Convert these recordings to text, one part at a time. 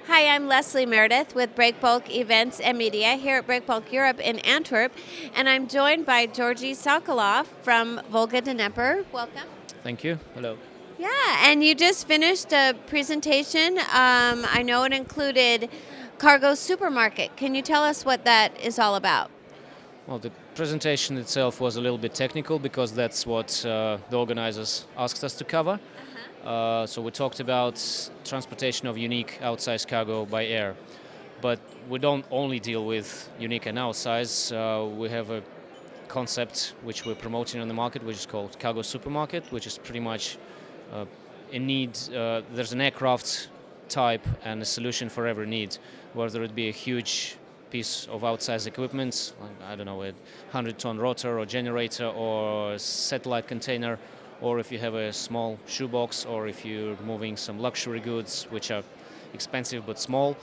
Hi, I'm Leslie Meredith with Breakbulk Events and Media here at Breakbulk Europe in Antwerp, and I'm joined by Georgy Sokolov from Volga-Dnepr. Welcome. Thank you. Hello. Yeah, and you just finished a presentation. I know it included cargo supermarket. Can you tell us what that is all about? Well, the presentation itself was a little bit technical because that's what the organizers asked us to cover. So we talked about transportation of unique outsize cargo by air. But we don't only deal with unique and outsize. We have a concept which we're promoting on the market, which is called cargo supermarket, which is pretty much uh, in need. There's an aircraft type and a solution for every need, whether it be a huge piece of outsized equipment, like, I don't know, a 100-ton rotor or generator or satellite container, or if you have a small shoebox, or if you're moving some luxury goods, which are expensive but small,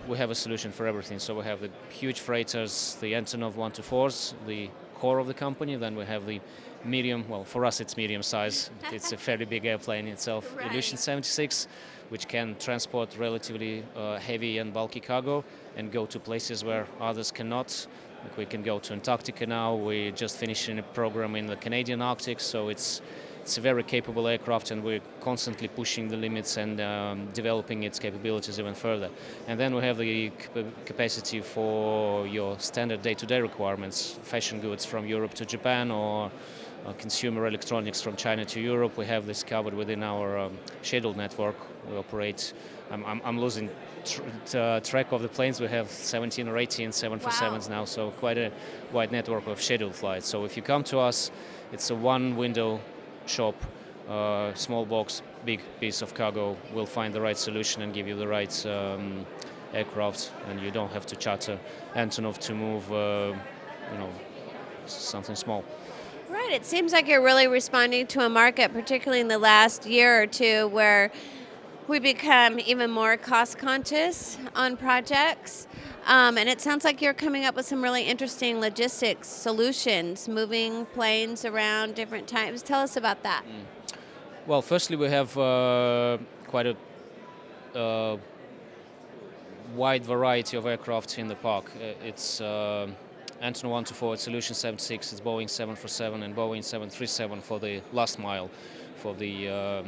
we have a solution for everything. So we have the huge freighters, the Antonov 124s, the core of the company. Then we have the medium, well, for us it's medium size. It's a fairly big airplane itself, Right. Illusion 76, which can transport relatively heavy and bulky cargo and go to places where others cannot. Like we can go to Antarctica now. We're just finishing a program in the Canadian Arctic, so it's a very capable aircraft, and we're constantly pushing the limits and developing its capabilities even further. And then we have the capacity for your standard day-to-day requirements, fashion goods from Europe to Japan, or consumer electronics from China to Europe. We have this covered within our scheduled network. We operate. I'm losing track of the planes. We have 17 or 18 747s now, so quite a wide network of scheduled flights. So if you come to us, it's a one-window shop, small box, big piece of cargo. We'll find the right solution and give you the right aircraft, and you don't have to charter Antonov to move, something small. Right. It seems like you're really responding to a market, particularly in the last year or two, where we become even more cost conscious on projects. And it sounds like you're coming up with some really interesting logistics solutions, moving planes around different times. Tell us about that. Well, firstly, we have quite a wide variety of aircraft in the park. It's Antonov 124, it's Solution 76, it's Boeing 747 and Boeing 737 for the last mile, for the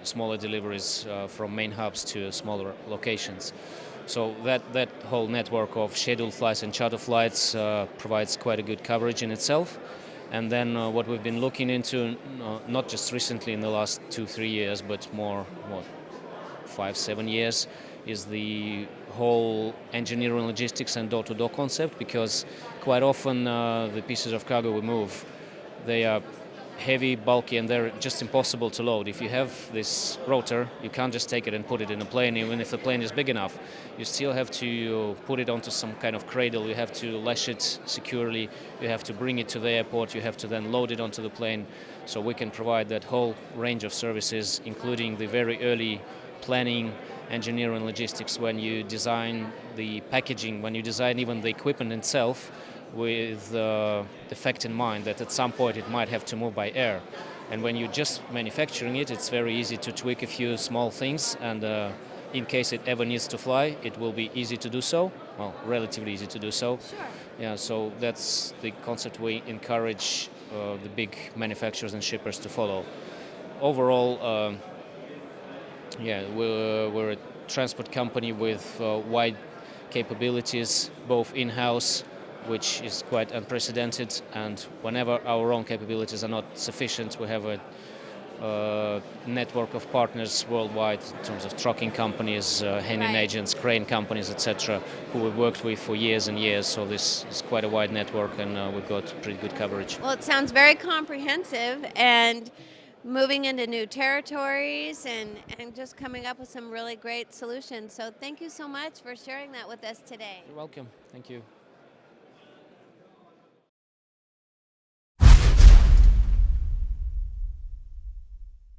smaller deliveries from main hubs to smaller locations. So that whole network of scheduled flights and charter flights provides quite a good coverage in itself. And then what we've been looking into, not just recently in the last 2-3 years, but more, 5-7 years, is the whole engineering, logistics, and door-to-door concept. Because quite often the pieces of cargo we move, they are heavy, bulky, and they're just impossible to load. If you have this rotor, you can't just take it and put it in a plane, even if the plane is big enough. You still have to put it onto some kind of cradle, you have to lash it securely, you have to bring it to the airport, you have to then load it onto the plane. So we can provide that whole range of services, including the very early planning, engineering, logistics, when you design the packaging, when you design even the equipment itself, with the fact in mind that at some point it might have to move by air. And when you're just manufacturing it, it's very easy to tweak a few small things, and in case it ever needs to fly, it will be easy to do so, well, relatively easy to do so. Sure. Yeah, so that's the concept we encourage the big manufacturers and shippers to follow. Overall, we're a transport company with wide capabilities, both in-house, which is quite unprecedented, and whenever our own capabilities are not sufficient, we have a network of partners worldwide in terms of trucking companies, handling Right. agents, crane companies, etc., who we've worked with for years and years. So this is quite a wide network, and we've got pretty good coverage. Well, it sounds very comprehensive and moving into new territories and just coming up with some really great solutions. So thank you so much for sharing that with us today. You're welcome. Thank you.